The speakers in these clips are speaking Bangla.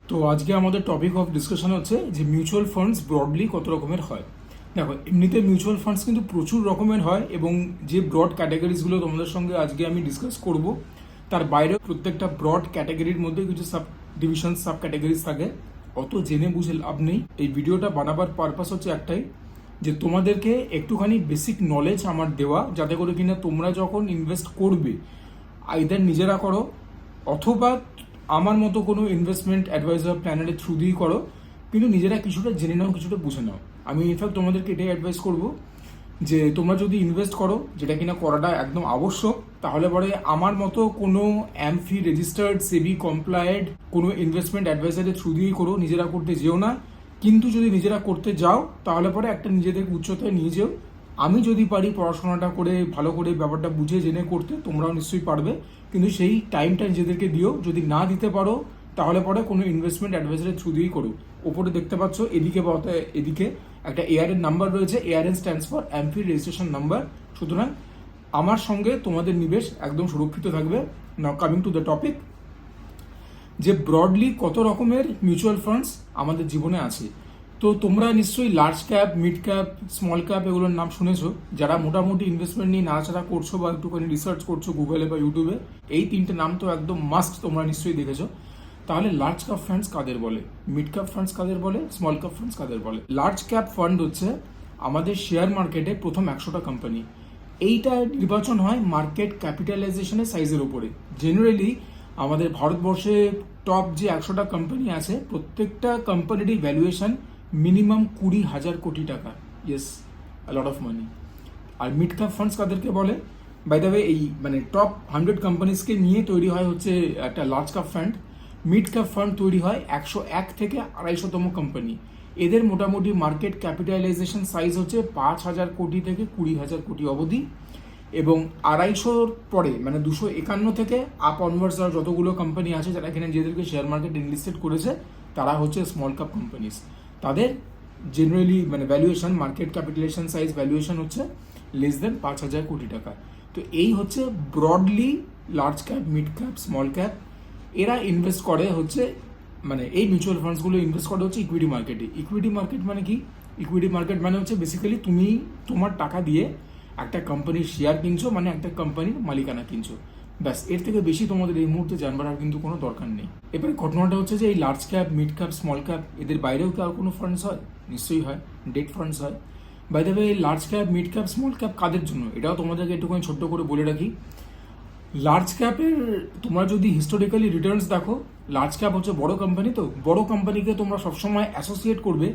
তো আজকে আমাদের টপিক অফ ডিসকাশন হচ্ছে যে মিউচুয়াল ফান্ডস ব্রডলি কত রকমের হয়। দেখো, এমনিতে মিউচুয়াল ফান্ডস কিন্তু প্রচুর রকমের হয় এবং যে ব্রড ক্যাটাগরিজগুলো তোমাদের সঙ্গে আজকে আমি ডিসকাস করব তার বাইরে প্রত্যেকটা ব্রড ক্যাটাগরির মধ্যে কিছু সাব ডিভিশন সাব ক্যাটাগরিজ থাকে। অত জেনে বুঝে লাভ নেই। এই ভিডিওটা বানাবার পারপাস হচ্ছে একটাই, যে তোমাদেরকে একটুখানি বেসিক নলেজ আমার দেওয়া, যাতে করে কিনা তোমরা যখন ইনভেস্ট করবে আইদার নিজেরা করো অথবা আমার মতো কোনো ইনভেস্টমেন্ট অ্যাডভাইজার প্ল্যানারের থ্রু দিয়েই করো, কিন্তু নিজেরা কিছুটা জেনে নাও, কিছুটা বুঝে নাও। আমি ইনফ্যাক্ট তোমাদেরকে এটাই অ্যাডভাইস করব যে তোমরা যদি ইনভেস্ট করো, যেটা কিনা করাটা একদম আবশ্যক, তাহলে পরে আমার মতো কোনো অ্যামফি রেজিস্টার্ড সেবি কমপ্লায়েড কোনো ইনভেস্টমেন্ট অ্যাডভাইজারের থ্রু দিয়েই করো, নিজেরা করতে যেও না। কিন্তু যদি নিজেরা করতে যাও তাহলে পরে একটা নিজেদের উচ্চতায় নিয়ে যেও। আমি যদি পারি পড়াশোনাটা করে ভালো করে ব্যাপারটা বুঝে জেনে করতে, তোমরাও নিশ্চয়ই পারবে, কিন্তু সেই টাইমটা নিজেদেরকে দিও। যদি না দিতে পারো তাহলে পরে কোনো ইনভেস্টমেন্ট অ্যাডভাইজারের থ্রু দিয়েই করো। ওপরে দেখতে পাচ্ছ এদিকে এদিকে একটা এআরএন নাম্বার রয়েছে। ARN stands for AMFI registration number. সুতরাং আমার সঙ্গে তোমাদের নিবেশ একদম সুরক্ষিত থাকবে। Now coming to the topic, যে ব্রডলি কত রকমের মিউচুয়াল ফান্ডস আমাদের জীবনে আছে। তো তোমরা নিশ্চয়ই large cap, mid cap, small cap এগুলোর নাম শুনেছো। যারা মোটামুটি ইনভেস্টমেন্ট নিয়ে নাড়াচাড়া করছো বা একটুখানি রিসার্চ করছো গুগলে বা ইউটিউবে, এই তিনটে নাম তো একদম মাস্ট তোমরা নিশ্চয়ই দেখেছো। তাহলে লার্জ ক্যাপ ফান্ডস কাদের বলে, মিড ক্যাপ ফান্ডস কাদের বলে, স্মল ক্যাপ ফান্ডস কাদের বলে? লার্জ ক্যাপ ফান্ড হচ্ছে আমাদের শেয়ার মার্কেটে প্রথম 100টা কোম্পানি। এইটা নির্বাচন হয় মার্কেট ক্যাপিটালাইজেশনের সাইজের উপরে। জেনারেলি আমাদের ভারতবর্ষে টপ যে 100টা কোম্পানি আছে, প্রত্যেকটা কোম্পানিরই ভ্যালুয়েশন মিনিমাম 20,000 কোটি টাকা। Yes, a lot of money. আর মিড ক্যাপ ফান্ডস কাদেরকে বলে? বাই দ্য ওয়ে, এই মানে টপ 100 কোম্পানিজকে নিয়ে তৈরি হয় হচ্ছে একটা large cap fund. Mid cap fund তৈরি হয় 101 থেকে 250তম কোম্পানি। এদের মোটামুটি মার্কেট ক্যাপিটালাইজেশন সাইজ হচ্ছে 5,000 কোটি থেকে 20,000 কোটি অবধি। এবং 250 পরে মানে 251 থেকে আপ অনওয়ার্ডস যতগুলো কোম্পানি আছে যারা এখানে নিজেদেরকে শেয়ার মার্কেট ইনলিস্টেড করেছে, তারা হচ্ছে স্মল ক্যাপ কোম্পানিজ। তাদের জেনারেলি মানে valuation, market capitalization size valuation হচ্ছে লেস দেন 5,000 কোটি টাকা। তো এই হচ্ছে broadly large cap, mid cap, small cap. এরা ইনভেস্ট করে হচ্ছে মানে এই মিউচুয়াল ফান্ডসগুলো ইনভেস্ট করে হচ্ছে ইকুইটি মার্কেটে। ইকুইটি মার্কেট মানে কি? ইকুইটি মার্কেট মানে হচ্ছে বেসিক্যালি তুমি তোমার টাকা দিয়ে একটা কোম্পানির শেয়ার কিনছো, মানে একটা কোম্পানির মালিকানা কিনছো। ব্যাস, এর থেকে বেশি তোমাদের এই মুহূর্তে জানবার আর কিন্তু কোনো দরকার নেই। এবারে ঘটনাটা হচ্ছে যে এই large cap, mid cap, small cap এদের বাইরেও কি আর কোনো ফান্ডস হয়? নিশ্চয়ই হয়, ডেট ফান্ডস হয়। বাই দ্য ওয়ে, এই large cap, mid cap, small cap কাদের জন্য, এটাও তোমাদেরকে একটুখানি ছোট্ট করে বলে রাখি। লার্জ ক্যাপের তোমরা যদি হিস্টোরিক্যালি রিটার্নস দেখো, লার্জ ক্যাপ হচ্ছে বড় কোম্পানি। তো বড় কোম্পানিকে তোমরা সবসময় অ্যাসোসিয়েট করবে।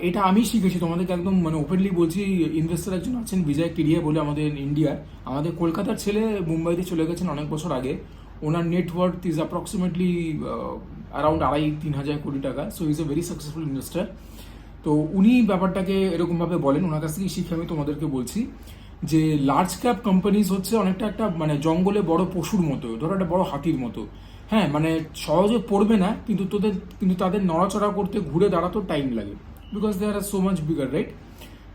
এটা আমি শিখেছি, তোমাদেরকে একদম মানে ওপেনলি বলছি। ইনভেস্টার একজন আছেন বিজয় কেডিয়া বলে, আমাদের ইন্ডিয়ার, আমাদের কলকাতার ছেলে, মুম্বাইতে চলে গেছেন অনেক বছর আগে। ওনার নেটওয়ার্থ ইজ অ্যাপ্রক্সিমেটলি অ্যারাউন্ড 2,500-3,000 কোটি টাকা। So is a very successful investor. তো উনি ব্যাপারটাকে এরকমভাবে বলেন, ওনার কাছ থেকে শিখে আমি তোমাদেরকে বলছি যে লার্জ ক্যাপ কোম্পানিজ হচ্ছে অনেকটা একটা মানে জঙ্গলে বড় পশুর মতো, ধরো একটা বড় হাতির মতো। হ্যাঁ, মানে সহজে পড়বে না, কিন্তু তাদের নড়াচড়া করতে, ঘুরে দাঁড়াতেও টাইম লাগে, because they are so much bigger, right?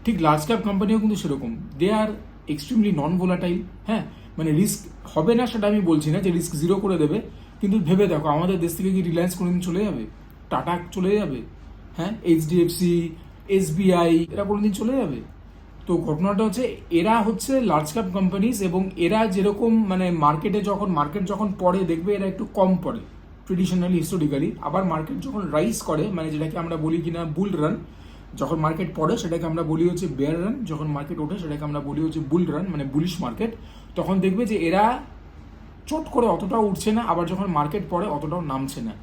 ঠিক লার্জ ক্যাপ কোম্পানিও কিন্তু সেরকম। They are extremely non volatile. হ্যাঁ, মানে রিস্ক হবে না সেটা আমি বলছি না যে রিস্ক জিরো করে দেবে, কিন্তু ভেবে দেখো আমাদের দেশ থেকে কি রিলায়েন্স কোনোদিন চলে যাবে? টাটা চলে যাবে? হ্যাঁ, এইচডিএফসি, এসবিআই এরা কোনোদিন চলে যাবে? তো ঘটনাটা হচ্ছে এরা হচ্ছে লার্জ ক্যাপ কোম্পানিজ, এবং এরা যেরকম মানে মার্কেট যখন পড়ে দেখবে এরা একটু কম পড়ে ট্রেডিশনালি, হিস্টোরিক্যালি। আবার মার্কেট যখন রাইজ করে, মানে যেটাকে আমরা বলি কিনা বুল রান, যখন মার্কেট পড়ে সেটাকে আমরা বলি হচ্ছে বেয়ার রান, যখন মার্কেট ওঠে সেটাকে আমরা বলি হচ্ছে বুল রান, মানে বুলিশ মার্কেট। তখন দেখবে যে এরা চট করে অতটাও উঠছে না, আবার যখন মার্কেট পড়ে অতটাও নামছে না।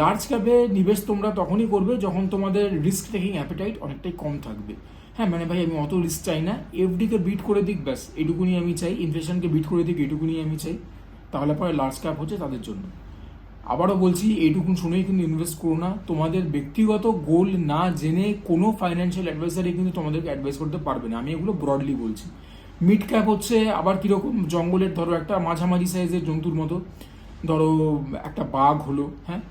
লার্জ ক্যাপে নিবেশ তোমরা তখনই করবে যখন তোমাদের রিস্ক টেকিং অ্যাপিটাইট অনেকটাই কম থাকবে। হ্যাঁ, মানে ভাই আমি অত রিস্ক চাই না, এফডিকে বিট করে দিক ব্যাস এটুকুনি আমি চাই, ইনফ্লেশনকে বিট করে দিক এটুকুনি আমি চাই, তাহলে পরে লার্জ ক্যাপ হচ্ছে তাদের জন্য। আবারও বলছি, এইটুকুন শুনেই কিন্তু ইনভেস্ট করো না। তোমাদের ব্যক্তিগত গোল না জেনে কোনো ফাইন্যান্সিয়াল অ্যাডভাইসারই কিন্তু তোমাদেরকে অ্যাডভাইস করতে পারবে না। আমি এগুলো ব্রডলি বলছি। মিড ক্যাপ হচ্ছে আবার কীরকম, জঙ্গলের ধরো একটা মাঝামাঝি সাইজের জন্তুর মতো, ধরো একটা বাঘ হলো। হ্যাঁ,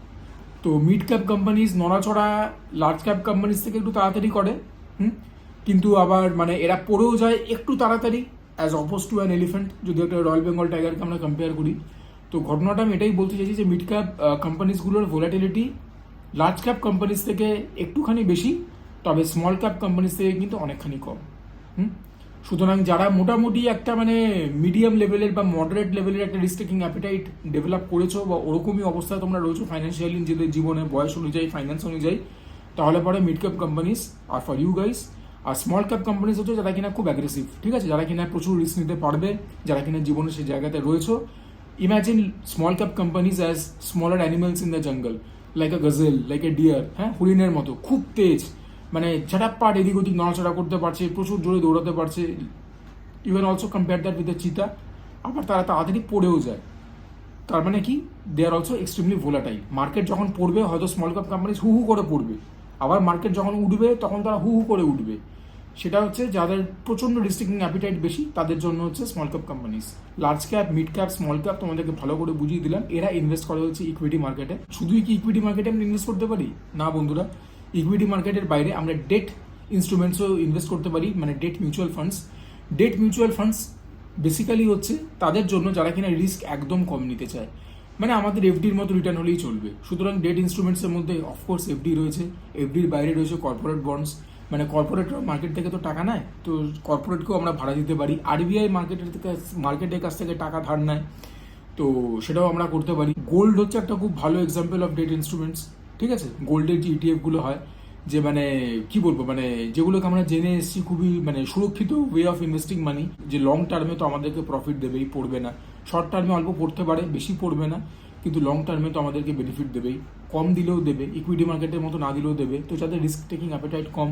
তো মিড ক্যাপ কোম্পানিজ নড়াচড়া লার্জ ক্যাপ কোম্পানিজ থেকে একটু তাড়াতাড়ি করে। কিন্তু আবার মানে এরা পড়েও যায় একটু তাড়াতাড়ি, as oppose to an elephant, যদি একটা রয়্যাল বেঙ্গল টাইগারকে আমরা কম্পেয়ার করি। তো ঘটনাটা আমি এটাই বলতে চাইছি যে মিড ক্যাপ কোম্পানিজগুলোর ভোলাটিলিটি লার্জ ক্যাপ কোম্পানিজ থেকে একটুখানি বেশি, তবে স্মল ক্যাপ কোম্পানিজ থেকে কিন্তু অনেকখানি কম। সুতরাং যারা মোটামুটি একটা মানে মিডিয়াম লেভেলের বা মডারেট লেভেলের একটা রিস্ক টেকিং অ্যাপিটাইট ডেভেলপ করেছো বা ওরকমই অবস্থায় তোমরা রয়েছো ফাইন্যান্সিয়ালি, নিজেদের জীবনে বয়স অনুযায়ী, ফাইন্যান্স অনুযায়ী, তাহলে পরে mid cap companies are for you guys. আর স্মল ক্যাপ কোম্পানিজ হচ্ছে যারা কিনা খুব অ্যাগ্রেসিভ, ঠিক আছে, যারা কিনা প্রচুর রিস্ক নিতে পারবে, যারা কিনা জীবনে সেই জায়গাতে রয়েছো। Imagine small cap companies as smaller animals in the jungle, like a gazelle, like a deer, হ্যাঁ, হরিণের মতো খুব তেজ, মানে ঝটাপ্পাট এদিক ওদিক নড়াচড়া করতে পারছে, প্রচুর জোরে দৌড়াতে পারছে। You can also compare that with the cheetah. আবার তারা তাড়াতাড়ি পড়েও যায়। তার মানে কি, they are also extremely volatile. Market যখন পড়বে হয়তো স্মল ক্যাপ কোম্পানিজ হু হু করে পড়বে, আবার মার্কেট যখন উঠবে তখন তারা হু হু করে উঠবে। সেটা হচ্ছে যাদের প্রচন্ড রিস্ট্রিক্টিং অ্যাপিটাইট বেশি তাদের জন্য হচ্ছে small cap companies. Large cap, mid cap, small cap তোমাদেরকে ভালো করে বুঝিয়ে দিলাম। এরা ইনভেস্ট করে হচ্ছে ইকুইটি মার্কেটে। শুধুই কি ইকুইটি মার্কেটে আমরা ইনভেস্ট করতে পারি? না বন্ধুরা, ইকুইটি মার্কেটের বাইরে আমরা ডেট ইনস্ট্রুমেন্টসও ইনভেস্ট করতে পারি, মানে date mutual funds. Date mutual funds basically হচ্ছে তাদের জন্য যারা কিনা রিস্ক একদম কম নিতে চায়, মানে আমাদের এফডির মতো রিটার্ন হলেই চলবে। সুতরাং ডেট ইনস্ট্রুমেন্টসের মধ্যে অফকোর্স এফডি রয়েছে, এফডির বাইরে রয়েছে কর্পোরেট বন্ডস, মানে কর্পোরেট মার্কেট থেকে তো টাকা নেয়, তো কর্পোরেটকেও আমরা ভাড়া দিতে পারি। আরবিআই মার্কেটের কাছ থেকে টাকা ধার নেয়, তো সেটাও আমরা করতে পারি। গোল্ড হচ্ছে একটা খুব ভালো এক্সাম্পল অফ ডেট ইনস্ট্রুমেন্টস, ঠিক আছে। গোল্ডের যে ইটিএফগুলো হয়, যে মানে কি বলবো, মানে যেগুলোকে আমরা জেনে এসেছি খুবই মানে সুরক্ষিত ওয়ে অফ ইনভেস্টিং মানি, যে লং টার্মে তো আমাদেরকে প্রফিট দেবেই, পড়বে না। শর্ট টার্মে অল্প পড়তে পারে, বেশি পড়বে না, কিন্তু লং টার্মে তো আমাদেরকে বেনিফিট দেবেই, কম দিলেও দেবে, ইকুইটি মার্কেটের মতো না দিলেও দেবে। তো যাদের রিস্ক টেকিং অ্যাপিটাইট কম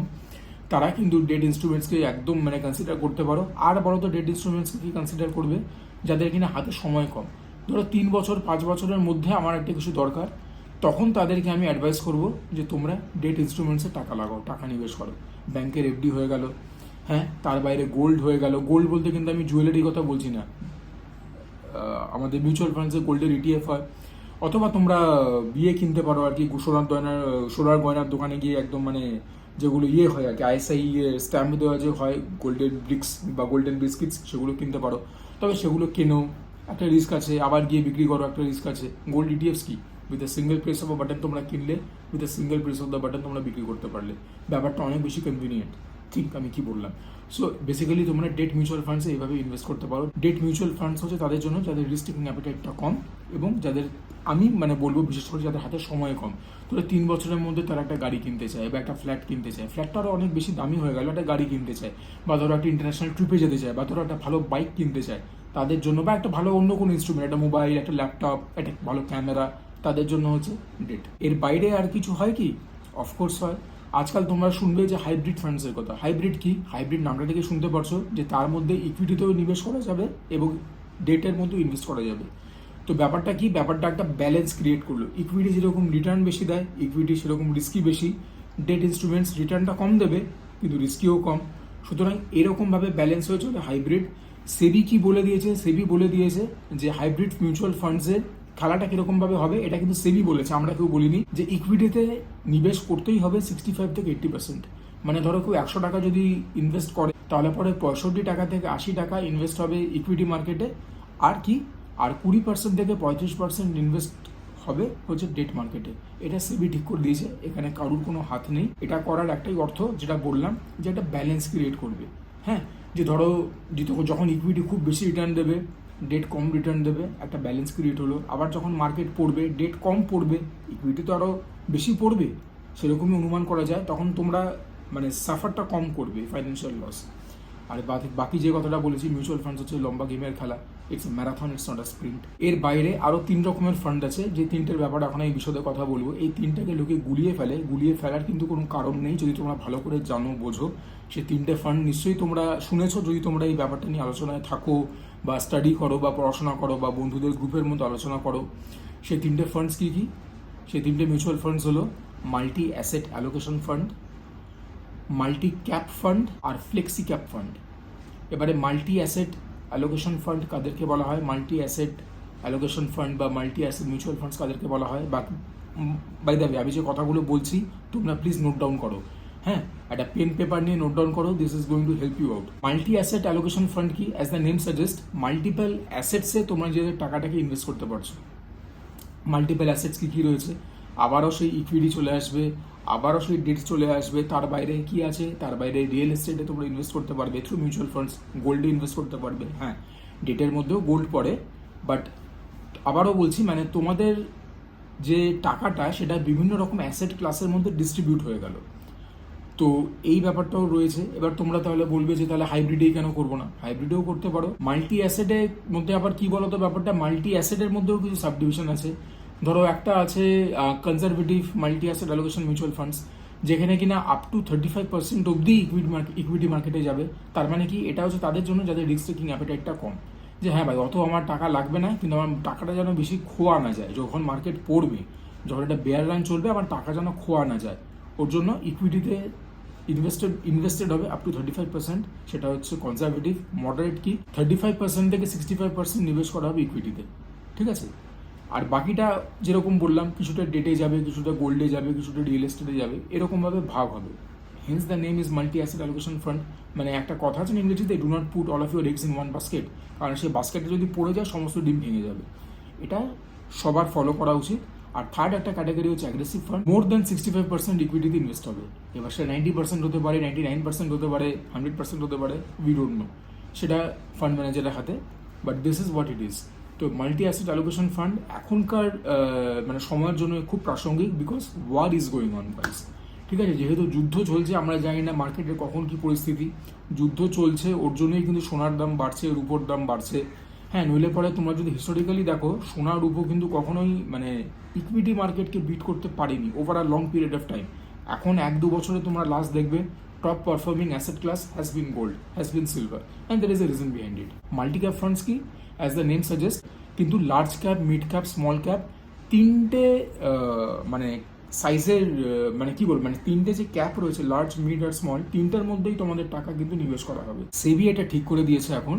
তারা কিন্তু ডেট ইনস্ট্রুমেন্টসকে একদম মানে কনসিডার করতে পারো। আর বড় তো ডেট ইনস্ট্রুমেন্টসকে কি কনসিডার করবে? যাদের কিনা হাতে সময় কম, ধরো 3 বছর 5 বছরের মধ্যে আমার একটা কিছু দরকার, তখন তাদেরকে আমি অ্যাডভাইস করবো যে তোমরা ডেট ইনস্ট্রুমেন্টসে টাকা লাগাও, টাকা নিবেশ করো। ব্যাংকের এফডি হয়ে গেল, হ্যাঁ, তার বাইরে গোল্ড হয়ে গেল। গোল্ড বলতে কিন্তু আমি জুয়েলারির কথা বলছি না, আমাদের মিউচুয়াল ফান্ডসে গোল্ডের ইটিএফ হয়। অথবা তোমরা বিয়ে কিনতে পারো আর কি, সোনার গয়নার দোকানে গিয়ে একদম মানে যেগুলো হয় আর কি, আইএসআই স্ট্যাম্প দেওয়া যে হয় গোল্ডেন ব্রিক্স বা গোল্ডেন বিস্কিটস, সেগুলো কিনতে পারো। তবে সেগুলো কেনো, একটা রিস্ক আছে, আবার গিয়ে বিক্রি করো, একটা রিস্ক আছে। গোল্ড ইটিএফস কি, with a single press of button তোমরা কিনলে, with a single press of the button তোমরা বিক্রি করতে পারলে, ব্যাপারটা অনেক বেশি কনভিনিয়েন্ট। ঠিক আমি কি বললাম? সো বেসিক্যালি তোমরা ডেট মিউচুয়াল ফান্ডসে এইভাবে ইনভেস্ট করতে পারো। ডেট মিউচুয়াল ফান্ডস হচ্ছে তাদের জন্য যাদের রিস্ক টেকিং অ্যাপিটাইটটা কম, এবং যাদের আমি মানে বলবো বিশেষ করে যাদের হাতে সময় কম। তোরা 3 বছরের মধ্যে তারা একটা গাড়ি কিনতে চায় বা একটা ফ্ল্যাট কিনতে চায়, ফ্ল্যাটটা আরও অনেক বেশি দামি হয়ে গেল, একটা গাড়ি কিনতে চায়, বা ধরো একটা ইন্টারন্যাশনাল ট্রিপে যেতে চায়, বা ধরো একটা ভালো বাইক কিনতে চায়, তাদের জন্য, বা একটা ভালো অন্য কোনো ইনস্ট্রুমেন্ট, একটা মোবাইল, একটা ল্যাপটপ, একটা ভালো ক্যামেরা, তাদের জন্য হচ্ছে ডেট। এর বাইরে আর কিছু হয় কি? অফকোর্স হয়। আজকাল তোমরা শুনবে যে হাইব্রিড ফান্ডসের কথা। হাইব্রিড কি? হাইব্রিড নামটা থেকে শুনতে পারছো যে তার মধ্যে ইকুইটিতেও নিবেশ করা যাবে এবং ডেটের মধ্যেও ইনভেস্ট করা যাবে। তো ব্যাপারটা কি? ব্যাপারটা একটা ব্যালেন্স ক্রিয়েট করলো। ইকুইটি যেরকম রিটার্ন বেশি দেয়, ইকুইটি সেরকম রিস্কি বেশি। ডেট ইনস্ট্রুমেন্টস রিটার্নটা কম দেবে কিন্তু রিস্কিও কম। সুতরাং এরকমভাবে ব্যালেন্স হয়ে চলে হাইব্রিড। সেবি কি বলে দিয়েছে? সেবি বলে দিয়েছে যে হাইব্রিড মিউচুয়াল ফান্ডসের খেলাটা কিরকমভাবে হবে, এটা কিন্তু সেবি বলেছে, আমরা কেউ বলিনি। যে ইকুইটিতে নিবেশ করতেই হবে 65 থেকে 80%। মানে ধরো কেউ 100 টাকা যদি ইনভেস্ট করে, তাহলে পরে 65 টাকা থেকে 80 টাকা ইনভেস্ট হবে ইকুইটি মার্কেটে। আর কি? আর 20% থেকে 35% ইনভেস্ট হবে হচ্ছে ডেট মার্কেটে। এটা সেবি ঠিক করে দিয়েছে, এখানে কারুর কোনো হাত নেই। এটা করার একটাই অর্থ, যেটা বললাম, যে একটা ব্যালেন্স ক্রিয়েট করবে। হ্যাঁ, যে ধরো যখন ইকুইটি খুব বেশি রিটার্ন দেবে, ডেট কম রিটার্ন দেবে, একটা ব্যালেন্স ক্রিয়েট হলো। আবার যখন মার্কেট পড়বে, ডেট কম পড়বে, ইকুইটি তো আরও বেশি পড়বে, সেরকমই অনুমান করা যায়। তখন তোমরা মানে সাফারটা কম করবে, ফাইন্যান্সিয়াল লস। আর বাকি যে কথাটা বলেছি, মিউচুয়াল ফান্ডস হচ্ছে লম্বা গেমের খেলা, it's marathon, it's not a sprint. এর বাইরে আরও 3 রকমের ফান্ড আছে, যে 3টের ব্যাপারে এখন এই বিশদে কথা বলবো। এই 3টাকে লোকে গুলিয়ে ফেলার কিন্তু কোনো কারণ নেই, যদি তোমরা ভালো করে জানো, বোঝো। সেই 3টে ফান্ড নিশ্চয়ই তোমরা শুনেছো, যদি তোমরা এই ব্যাপারটা নিয়ে আলোচনায় থাকো, বা স্টাডি করো, বা পড়াশোনা করো, বা বন্ধুদের গ্রুপের মধ্যে আলোচনা করো। সেই 3টে ফান্ডস কী কী? সেই 3টে মিউচুয়াল ফান্ডস হলো multi asset allocation fund, multi cap fund, আর ফ্লেক্সি ক্যাপ ফান্ড। এবারে মাল্টি অ্যাসেট অ্যালোকেশন ফান্ড কাদেরকে বলা হয়, মাল্টি অ্যাসেট অ্যালোকেশন ফান্ড বা মাল্টি অ্যাসেট মিউচুয়াল ফান্ডস কাদেরকে বলা হয়, বাই দ্য ওয়ে আমি যে কথাগুলো বলছি তোমরা প্লিজ নোট ডাউন করো। হ্যাঁ, একটা পেন পেপার নিয়ে নোট ডাউন করো, this is going to help you out. Multi asset allocation fund কি? As the name suggest, multiple অ্যাসেটসে তোমরা নিজেদের টাকাটাকে ইনভেস্ট করতে পারছো। মাল্টিপল অ্যাসেটস কী কী রয়েছে? আবারও সেই ইকুইটি চলে আসবে, আবারও সেই ডেট চলে আসবে। তার বাইরে কি আছে? তার বাইরে রিয়েল এস্টেটে তোমরা ইনভেস্ট করতে পারবে থ্রু মিউচুয়াল ফান্ডস, গোল্ডে ইনভেস্ট করতে পারবে। হ্যাঁ, ডেটের মধ্যেও গোল্ড পড়ে, বাট আবারও বলছি মানে তোমাদের যে টাকাটা সেটা বিভিন্ন রকম অ্যাসেট ক্লাসের মধ্যে ডিস্ট্রিবিউট হয়ে গেল। তো এই ব্যাপারটাও রয়েছে। এবার তোমরা তাহলে বলবে যে তাহলে হাইব্রিডেই কেন করবো না? হাইব্রিডেও করতে পারো। মাল্টি অ্যাসেটের মধ্যে আবার কি বলতো ব্যাপারটা, মাল্টি অ্যাসেটের মধ্যেও কিছু সাবডিভিশন আছে। ধরো একটা আছে conservative multi asset allocation mutual funds, যেখানে কিনা আপ টু 35% অব্দি ইকুইটি মার্কেটে যাবে। তার মানে কি, এটা হচ্ছে তাদের জন্য যাদের রিস্ক টেকিং অ্যাপিটাইটটা কম, যে হ্যাঁ ভাই অত আমার টাকা লাগবে না, কিন্তু আমার টাকাটা যেন বেশি খোয়া না যায়। যখন মার্কেট পড়বে, যখন একটা বেয়ার রান চলবে, আমার টাকা যেন খোয়া না যায়, ওর জন্য ইকুইটিতে ইনভেস্টেড হবে আপ টু 35%। সেটা হচ্ছে কনজারভেটিভ। মডারেট কি, 35% থেকে 65% নিবেশ করা হবে ইকুইটিতে, ঠিক আছে? আর বাকিটা যেরকম বললাম, কিছুটা ডেটে যাবে, কিছুটা গোল্ডে যাবে, কিছুটা রিয়েল এস্টেটে যাবে, এরকমভাবে ভাগ হবে। Hence the name is multi asset allocation fund. মানে একটা কথা আছে না ইংরেজিতে, do not put all of your eggs in one basket, কারণ সেই বাস্কেটে যদি পড়ে যায় সমস্ত ডিম ভেঙে যাবে। এটা সবার ফলো করা উচিত। আর থার্ড একটা ক্যাটাগরি হচ্ছে অ্যাগ্রেসিভ ফান্ড। মোর দ্যান 65% ইকুইটিতে ইনভেস্ট হবে। এবার সেটা 90% হতে পারে, 99% হতে পারে, 100% হতে পারে, উই ডোন্ট নো, সেটা ফান্ড ম্যানেজারের হাতে। But this is what it is. তো মাল্টি অ্যাসেট অ্যালোকেশন ফান্ড এখনকার মানে সময়ের জন্য খুব প্রাসঙ্গিক, because war is going on guys. ঠিক আছে, যেহেতু যুদ্ধ চলছে, আমরা জানি না মার্কেটে কখন কি পরিস্থিতি। যুদ্ধ চলছে, ওর জন্যই কিন্তু সোনার দাম বাড়ছে, রূপোর দাম বাড়ছে। হ্যাঁ, নইলে পরে তোমরা যদি হিস্টোরিক্যালি দেখো, সোনা রূপো কিন্তু কখনোই মানে ইকুইটি মার্কেটকে বিট করতে পারেনি over a long period of time. এখন 1-2 বছরে তোমরা লাস্ট দেখবে top performing asset class has been gold, has been silver, and there is a reason behind it. Multi cap funds কি, অ্যাজ দ্য নেম সাজেস্ট, কিন্তু large cap, mid cap, small cap, তিনটে মানে সাইজের মানে কি বলবো, মানে তিনটে যে ক্যাপ রয়েছে, লার্জ, মিড আর স্মল, তিনটার মধ্যেই তোমাদের টাকা কিন্তু নিবেশ করা হবে। সেবি এটা ঠিক করে দিয়েছে এখন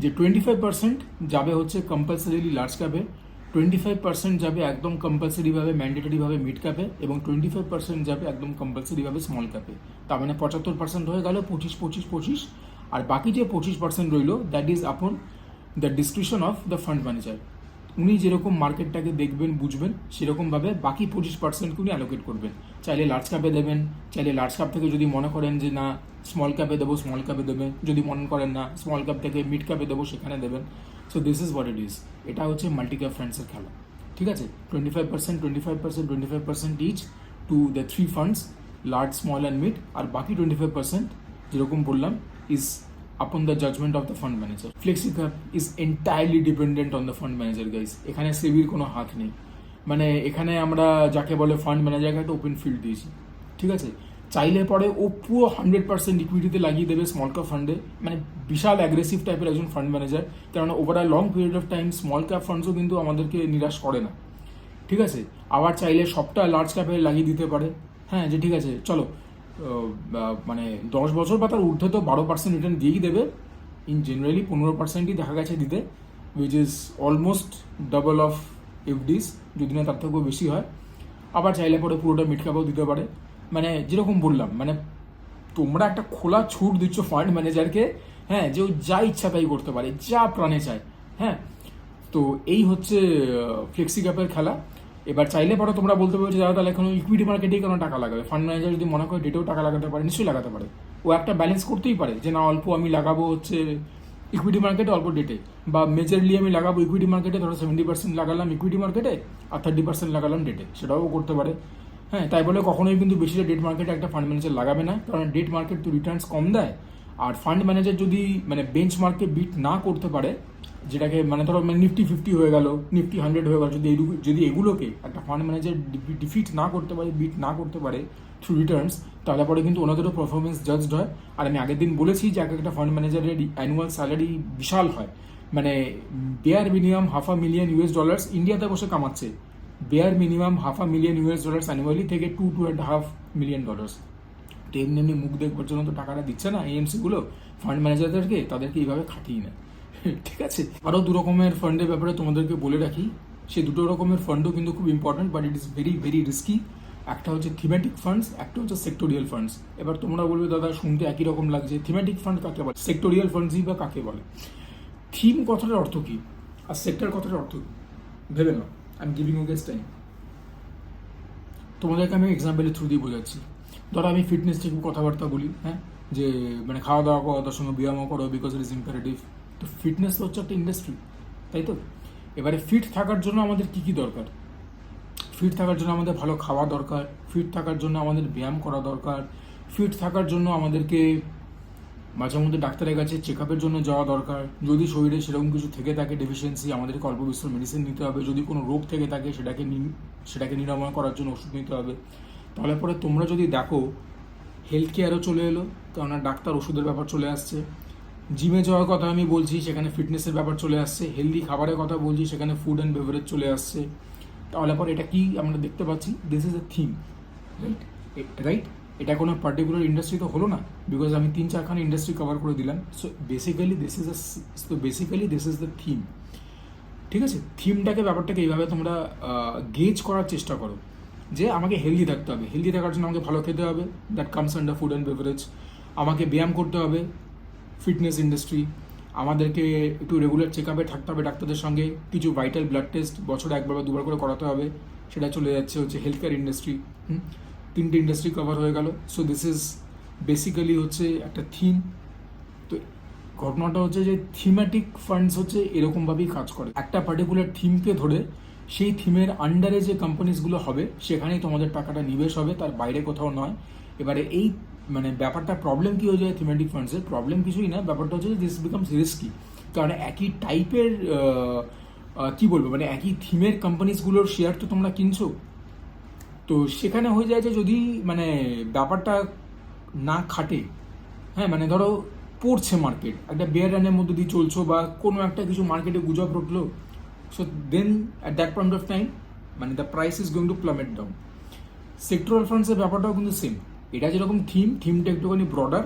যে 25% যাবে হচ্ছে কম্পালসারিলি লার্জ ক্যাপে, 25% যাবে একদম কম্পালসারিভাবে ম্যান্ডেটরিভাবে মিড ক্যাপে, এবং 25% যাবে একদম কম্পালসারিভাবে স্মল ক্যাপে। তার মানে 75% হয়ে গেল, 25-25-25। আর বাকি যে 25% রইল, that is upon the description of the fund manager. উনি যেরকম মার্কেটটাকে দেখবেন, বুঝবেন, সেরকমভাবে বাকি 25% উনি অ্যালোকেট করবেন। চাইলে লার্জ ক্যাপে দেবেন, চাইলে লার্জ ক্যাপ থেকে যদি মনে করেন যে না স্মল ক্যাপে দেবো, স্মল ক্যাপে দেবেন, যদি মনে করেন না স্মল ক্যাপ থেকে মিড ক্যাপে দেবো, সেখানে দেবেন। So this is what it is. এটা হচ্ছে মাল্টি ক্যাপ ফান্ডসের খেলা, ঠিক আছে? 25%, 25%, 25% each to the 3 funds, large, small and mid. আর বাকি 25% যেরকম বললাম is upon the judgment of the fund manager. FlexiCap is entirely dependent on the fund manager, guys. এখানে সেবির কোনো হাত নেই। মানে এখানে আমরা যাকে বলে ফান্ড ম্যানেজারকে একটা ওপেন ফিল্ড দিয়েছি, ঠিক আছে? চাইলে পরে ও পুরো 100% ইকুইটিতে লাগিয়ে দেবে স্মল ক্যাপ ফান্ডে, মানে বিশাল অ্যাগ্রেসিভ টাইপের একজন ফান্ড ম্যানেজার। কেননা over a long period of time small cap ফান্ডসও কিন্তু আমাদেরকে নিরাশ করে না, ঠিক আছে? আবার চাইলে সবটা লার্জ ক্যাপে লাগিয়ে দিতে পারে। হ্যাঁ, যে ঠিক আছে চলো মানে 10 বছর বা তার ঊর্ধ্বে তো 12% রিটার্ন দিয়েই দেবে। ইন জেনারেলি 15%ই দেখা গেছে দিতে, which is almost double of FDs, যদি না তার থেকেও বেশি হয়। আবার চাইলে পরে পুরোটা মিড ক্যাপও দিতে পারে। মানে যেরকম বললাম, মানে তোমরা একটা খোলা ছুট দিচ্ছ ফান্ড ম্যানেজারকে, হ্যাঁ, যে ও যা ইচ্ছা তাই করতে পারে, যা প্রাণে চায়। হ্যাঁ, তো এই হচ্ছে ফ্লেক্সি ক্যাপের খেলা। এবার চাইলে পরে তোমরা বলতে পারো যে দাদা তাহলে এখন ইকুইটি মার্কেটেই কেন টাকা লাগাবে? ফান্ড ম্যানেজার যদি মনে করে ডেটেও টাকা লাগাতে পারে, নিশ্চয়ই লাগাতে পারে। ও একটা ব্যালেন্স করতেই পারে যে না অল্প আমি লাগাবো হচ্ছে ইকুইটি মার্কেটে, অল্প ডেটে, বা মেজরলি আমি লাগাবো ইকুইটি মার্কেটে, ধরো 70% লাগালাম ইকুইটি মার্কেটে আর 30% লাগালাম ডেটে, সেটাও করতে পারে। হ্যাঁ, তাই বলে কখনোই কিন্তু বেশিটা ডেট মার্কেটে একটা ফান্ড ম্যানেজার লাগাবে না, কারণ ডেট মার্কেট তো রিটার্নস কম দেয়। আর ফান্ড ম্যানেজার যদি মানে বেঞ্চ মার্কে বিট না করতে পারে, যেটাকে মানে ধরো নিফটি 50 হয়ে গেল, নিফটি 100 হয়ে গেল, যদি এগুলোকে একটা ফান্ড ম্যানেজার ডিফিট না করতে পারে, বিট না করতে পারে থ্রু রিটার্নস, তাহলে পরে কিন্তু ওনাদেরও পারফরমেন্স জাজড হয়। আর আমি আগের দিন বলেছি যে একটা ফান্ড ম্যানেজারের অ্যানুয়াল স্যালারি বিশাল হয়, মানে বেয়ার মিনিমাম $500,000 ইন্ডিয়াতে বসে কামাচ্ছে। বেয়ার মিনিমাম $500,000 অ্যানুয়ালি থেকে $2.5 million। তো এমনি এমনি মুখ দেখবার জন্য তো টাকাটা দিচ্ছে না এএমসিগুলো ফান্ড ম্যানেজারদেরকে, তাদেরকে এইভাবে খাটিয়ে নেয়, ঠিক আছে? আরও 2 রকমের ফান্ডের ব্যাপারে তোমাদেরকে বলে রাখি। সেই 2 রকমের ফান্ডও কিন্তু খুব important, but it is very very risky. একটা হচ্ছে থিমেটিক ফান্ডস, একটা হচ্ছে সেক্টোরিয়াল ফান্ডস। এবার তোমরা বলবে দাদা শুনতে একই রকম লাগছে, থিমেটিক ফান্ড কাকে বলে, সেক্টোরিয়াল ফান্ডসই বা কাকে বলে? থিম কথাটার অর্থ কী আর সেক্টর কথাটার অর্থ কী ভেবে নাও। I am giving you guess time. তোমাদেরকে আমি এক্সাম্পলের থ্রু দিয়ে বোঝাচ্ছি। ধরো আমি ফিটনেস থেকে কথাবার্তা বলি, হ্যাঁ, যে মানে খাওয়া দাওয়া করো, তার সঙ্গে ব্যায়ামও করো, বিকজ ইট ইজ ইম্পারেটিভ। তো ফিটনেস তো হচ্ছে একটা ইন্ডাস্ট্রি, তাই তো? এবারে ফিট থাকার জন্য আমাদের কী কী দরকার? ফিট থাকার জন্য আমাদের ভালো খাওয়া দরকার, ফিট থাকার জন্য আমাদের ব্যায়াম করা দরকার, ফিট থাকার জন্য আমাদেরকে মাঝে মধ্যে ডাক্তারের কাছে চেক আপের জন্য যাওয়া দরকার। যদি শরীরে সেরকম কিছু থেকে থাকে ডেফিসিয়েন্সি, আমাদেরকে অল্প বিস্তর মেডিসিন নিতে হবে। যদি কোনো রোগ থেকে থাকে সেটাকে নিরাময় করার জন্য ওষুধ নিতে হবে। তাহলে পরে তোমরা যদি দেখো হেলথ কেয়ারও চলে এলো, কেননা ডাক্তার ওষুধের ব্যাপার চলে আসছে। জিমে যাওয়ার কথা আমি বলছি, সেখানে ফিটনেসের ব্যাপার চলে আসছে। হেলদি খাবারের কথা বলছি, সেখানে ফুড অ্যান্ড বেভারেজ চলে আসছে। তাহলে পরে এটা কি আমরা দেখতে পাচ্ছি? This is a theme, right? এটা কোনো পার্টিকুলার ইন্ডাস্ট্রি তো হলো না, বিকজ আমি 3-4খানা ইন্ডাস্ট্রি কভার করে দিলাম। So basically this is the theme. ঠিক আছে, থিমটাকে, ব্যাপারটাকে এইভাবে তোমরা গেজ করার চেষ্টা করো যে আমাকে হেলদি থাকতে হবে। হেলদি থাকার জন্য আমাকে ভালো খেতে হবে, that comes under food and beverage. আমাকে ব্যায়াম করতে হবে, ফিটনেস ইন্ডাস্ট্রি। আমাদেরকে একটু রেগুলার চেক আপে থাকতে হবে ডাক্তারদের সঙ্গে। কিছু ভাইটাল ব্লাড টেস্ট বছরে 1বার বা 2বার করে করাতে হবে, সেটা চলে যাচ্ছে হচ্ছে হেলথ কেয়ার ইন্ডাস্ট্রি। 3টে ইন্ডাস্ট্রি কভার হয়ে গেল। সো দিস ইজ বেসিক্যালি হচ্ছে একটা থিম। তো ঘটনাটা হচ্ছে যে থিমেটিক ফান্ডস হচ্ছে এরকমভাবেই কাজ করে। একটা পার্টিকুলার থিমকে ধরে সেই থিমের আন্ডারে যে কোম্পানিজগুলো হবে সেখানেই তোমাদের টাকাটা নিবেশ হবে, তার বাইরে কোথাও নয়। এবারে এই মানে ব্যাপারটা প্রবলেম কী হয়ে যায় থিমেটিক ফান্ডসের? প্রবলেম কিছুই না, ব্যাপারটা হচ্ছে যে দিস বিকামস রিস্কি। কারণ একই টাইপের কী বলবো, মানে একই থিমের কোম্পানিজগুলোর শেয়ার তো তোমরা কিনছো। তো সেখানে হয়ে যায় যে যদি মানে ব্যাপারটা না খাটে, হ্যাঁ, মানে ধরো পড়ছে মার্কেট, একটা বেয়ার রানের মধ্যে দিয়ে চলছো, বা কোনো একটা কিছু মার্কেটে গুজব রটলো, so then at that point of time মানে the price is going to plummet down. Sectoral ফান্ডসের ব্যাপারটাও কিন্তু সেম। এটা যেরকম থিমটা একটুখানি ব্রডার,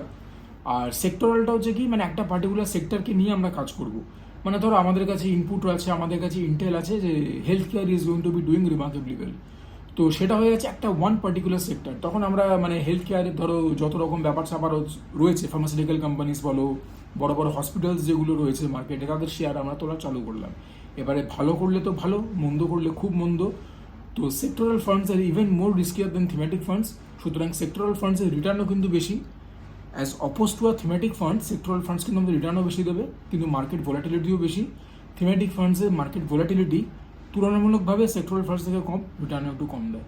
আর সেক্টরালটা হচ্ছে কি মানে একটা পার্টিকুলার সেক্টরকে নিয়ে আমরা কাজ করব। মানে ধরো আমাদের কাছে ইনপুট আছে, আমাদের কাছে ইন্টেল আছে যে health care is going two be doing remarkably well. তো সেটা হয়ে যাচ্ছে একটা ওয়ান পার্টিকুলার সেক্টর। তখন আমরা মানে হেলথ কেয়ারের ধরো যত রকম ব্যাপার স্যাপার রয়েছে, ফার্মাসিউটিক্যাল কোম্পানিজ বলো, বড় বড় হসপিটালস যেগুলো রয়েছে মার্কেটে, তাদের শেয়ার আমরা তোলা চালু করলাম। এবারে ভালো করলে তো ভালো, মন্দ করলে খুব মন্দ। তো সেক্টরাল ফান্ডস আর ইভেন মোর রিস্কিয়ার দেন থিমেটিক ফান্ডস। সুতরাং সেক্টরাল ফান্ডসের রিটার্নও কিন্তু বেশি। As oppose to a thematic fund, sectoral funds কিন্তু আমাদের রিটার্নও বেশি দেবে, কিন্তু মার্কেট ভোলাটিলিটিও বেশি। থিমেটিক ফান্ডসের মার্কেট ভোলাটিলিটি তুলনামূলকভাবে সেক্টরাল ফান্ডস থেকে কম, রিটার্নও একটু কম দেয়।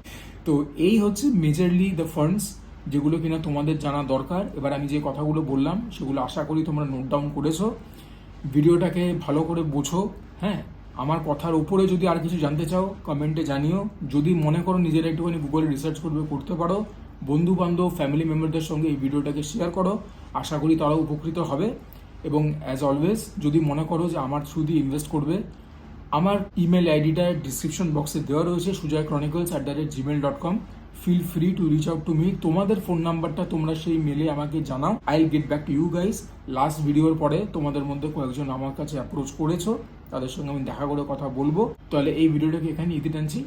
তো এই হচ্ছে মেজরলি দ্য ফান্ডস যেগুলো কিনা তোমাদের জানা দরকার। এবার আমি যে কথাগুলো বললাম সেগুলো আশা করি তোমরা নোট ডাউন করেছো। ভিডিওটাকে ভালো করে বোঝো, হ্যাঁ। আমার কথার উপরে যদি আর কিছু জানতে চাও কমেন্টে জানিও। যদি মনে করো নিজেরা একটুখানি গুগলে রিসার্চ করতে পারো। বন্ধু বান্ধব, ফ্যামিলি মেম্বারদের সঙ্গে এই ভিডিওটাকে শেয়ার করো, আশা করি তারাও উপকৃত হবে। এবং অ্যাজ অলওয়েজ যদি মনে করো যে আমার থ্রু দিয়ে ইনভেস্ট করবে, আমার ইমেল আইডিটা ডিসক্রিপশন বক্সে দেওয়া রয়েছে, sujoychronicles@gmail.com। Feel free to reach out to me. তোমাদের ফোন নাম্বারটা তোমরা সেই মেলে আমাকে জানাও, I get back to you guys. Last ভিডিওর পরে তোমাদের মধ্যে কয়েকজন আমার কাছে অ্যাপ্রোচ করেছো, তাদের সঙ্গে আমি দেখা করে কথা বলবো। তাহলে এই ভিডিওটাকে এখানে ইতি টানছি।